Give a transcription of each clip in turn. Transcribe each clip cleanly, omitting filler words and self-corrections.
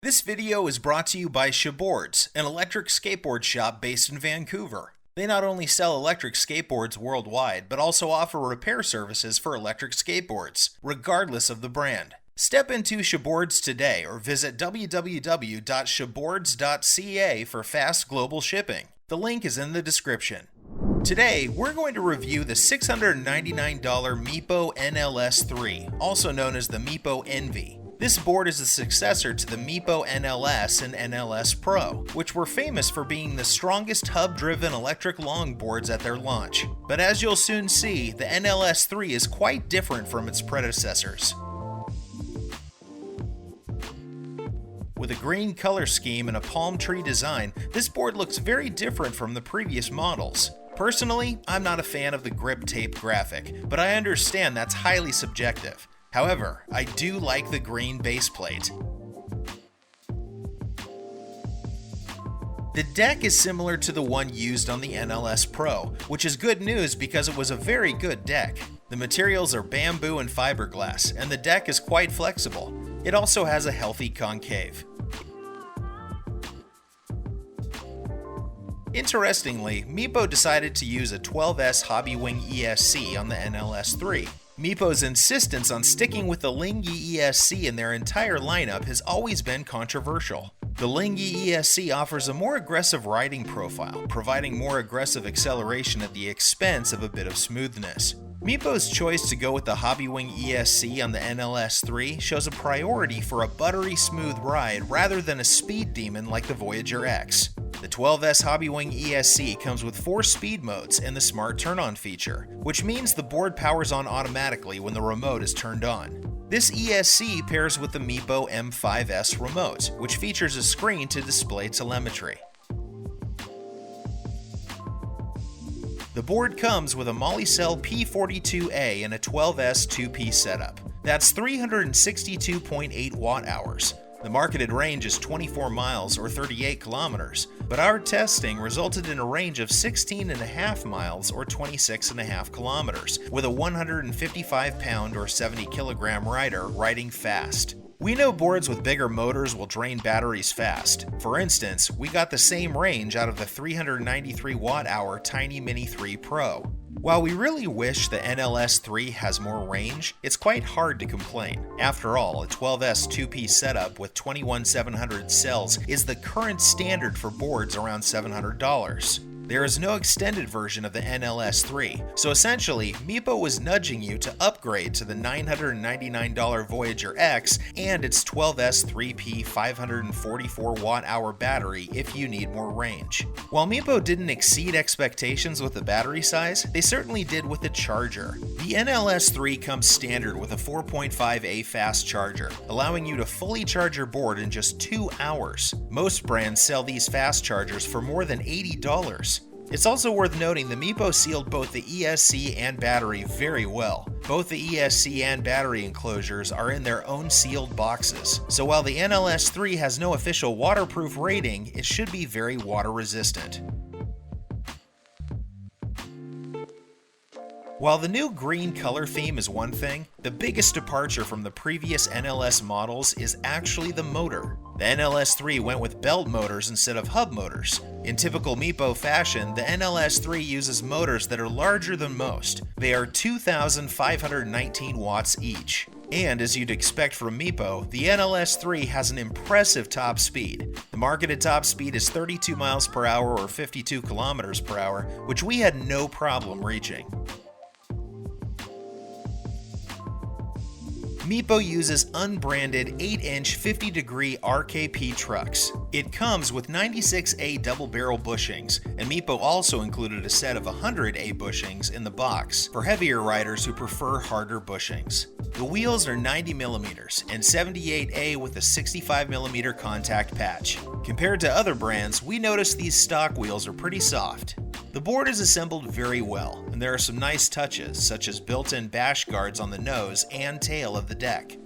This video is brought to you by Shaboardz, an electric skateboard shop based in Vancouver. They not only sell electric skateboards worldwide, but also offer repair services for electric skateboards, regardless of the brand. Step into Shaboardz today or visit www.shaboardz.ca for fast global shipping. The link is in the description. Today, we're going to review the $699 Meepo NLS3, also known as the Meepo Envy. This board is a successor to the Meepo NLS and NLS Pro, which were famous for being the strongest hub-driven electric longboards at their launch. But as you'll soon see, the NLS3 is quite different from its predecessors. With a green color scheme and a palm tree design, this board looks very different from the previous models. Personally, I'm not a fan of the grip tape graphic, but I understand that's highly subjective. However, I do like the green base plate. The deck is similar to the one used on the NLS Pro, which is good news because it was a very good deck. The materials are bamboo and fiberglass, and the deck is quite flexible. It also has a healthy concave. Interestingly, Meepo decided to use a 12S Hobbywing ESC on the NLS3. Meepo's insistence on sticking with the Lingy ESC in their entire lineup has always been controversial. The Lingy ESC offers a more aggressive riding profile, providing more aggressive acceleration at the expense of a bit of smoothness. Meepo's choice to go with the Hobbywing ESC on the NLS3 shows a priority for a buttery smooth ride rather than a speed demon like the Voyager X. The 12S Hobbywing ESC comes with 4 speed modes and the smart turn-on feature, which means the board powers on automatically when the remote is turned on. This ESC pairs with the Meepo M5S remote, which features a screen to display telemetry. The board comes with a Molicel P42A and a 12S 2P setup. That's 362.8 watt-hours. The marketed range is 24 miles or 38 kilometers, but our testing resulted in a range of 16.5 miles or 26.5 kilometers, with a 155-pound or 70-kilogram rider riding fast. We know boards with bigger motors will drain batteries fast. For instance, we got the same range out of the 393 watt-hour Tiny Mini 3 Pro. While we really wish the NLS3 has more range, it's quite hard to complain. After all, a 12S 2P setup with 21700 cells is the current standard for boards around $700. There is no extended version of the NLS3, so essentially, Meepo was nudging you to upgrade to the $999 Voyager X and its 12S 3P 544 watt-hour battery if you need more range. While Meepo didn't exceed expectations with the battery size, they certainly did with the charger. The NLS3 comes standard with a 4.5A fast charger, allowing you to fully charge your board in just 2 hours. Most brands sell these fast chargers for more than $80. It's also worth noting the Meepo sealed both the ESC and battery very well. Both the ESC and battery enclosures are in their own sealed boxes, so while the NLS3 has no official waterproof rating, it should be very water resistant. While the new green color theme is one thing, the biggest departure from the previous NLS models is actually the motor. The NLS3 went with belt motors instead of hub motors. In typical Meepo fashion, the NLS3 uses motors that are larger than most. They are 2,519 watts each. And as you'd expect from Meepo, the NLS3 has an impressive top speed. The marketed top speed is 32 miles per hour or 52 kilometers per hour, which we had no problem reaching. Meepo uses unbranded 8-inch 50-degree RKP trucks. It comes with 96A double-barrel bushings, and Meepo also included a set of 100A bushings in the box for heavier riders who prefer harder bushings. The wheels are 90mm and 78A with a 65mm contact patch. Compared to other brands, we noticed these stock wheels are pretty soft. The board is assembled very well, and there are some nice touches, such as built-in bash guards on the nose and tail of the deck.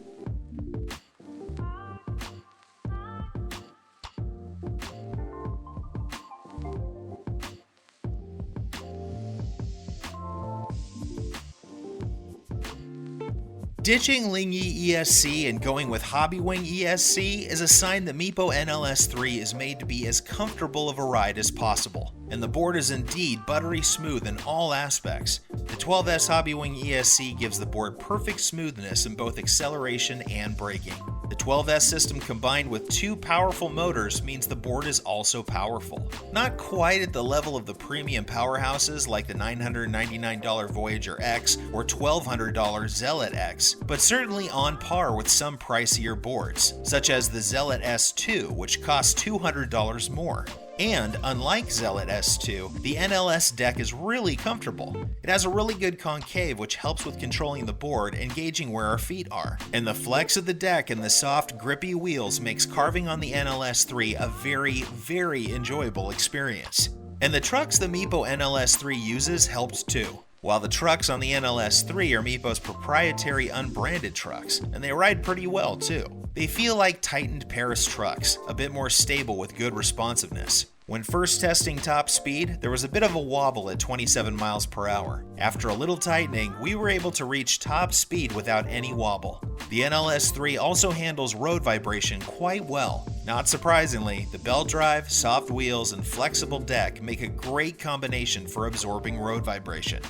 Ditching Lingy ESC and going with Hobbywing ESC is a sign that Meepo NLS3 is made to be as comfortable of a ride as possible, and the board is indeed buttery smooth in all aspects. The 12S Hobbywing ESC gives the board perfect smoothness in both acceleration and braking. The 12S system combined with two powerful motors means the board is also powerful. Not quite at the level of the premium powerhouses like the $999 Voyager X or $1,200 Zealot X, but certainly on par with some pricier boards, such as the Zealot S2, which costs $200 more. And unlike Zealot S2, the NLS deck is really comfortable. It has a really good concave which helps with controlling the board and gauging where our feet are. And the flex of the deck and the soft, grippy wheels makes carving on the NLS3 a very, very enjoyable experience. And the trucks the Meepo NLS3 uses helps too. While the trucks on the NLS3 are Meepo's proprietary unbranded trucks, and they ride pretty well too. They feel like tightened Paris trucks, a bit more stable with good responsiveness. When first testing top speed, there was a bit of a wobble at 27 miles per hour. After a little tightening, we were able to reach top speed without any wobble. The NLS3 also handles road vibration quite well. Not surprisingly, the belt drive, soft wheels, and flexible deck make a great combination for absorbing road vibration.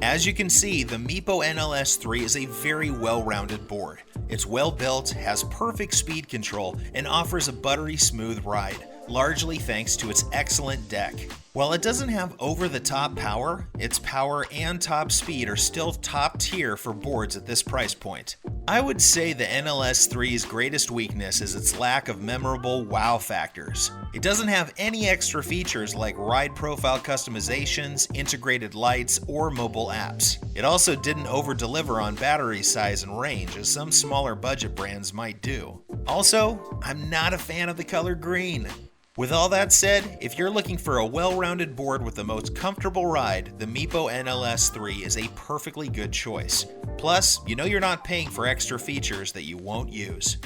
As you can see, the Meepo NLS3 is a very well-rounded board. It's well-built, has perfect speed control, and offers a buttery smooth ride, largely thanks to its excellent deck. While it doesn't have over-the-top power, its power and top speed are still top tier for boards at this price point. I would say the NLS3's greatest weakness is its lack of memorable wow factors. It doesn't have any extra features like ride profile customizations, integrated lights, or mobile apps. It also didn't over-deliver on battery size and range as some smaller budget brands might do. Also, I'm not a fan of the color green. With all that said, if you're looking for a well-rounded board with the most comfortable ride, the Meepo NLS3 is a perfectly good choice. Plus, you know you're not paying for extra features that you won't use.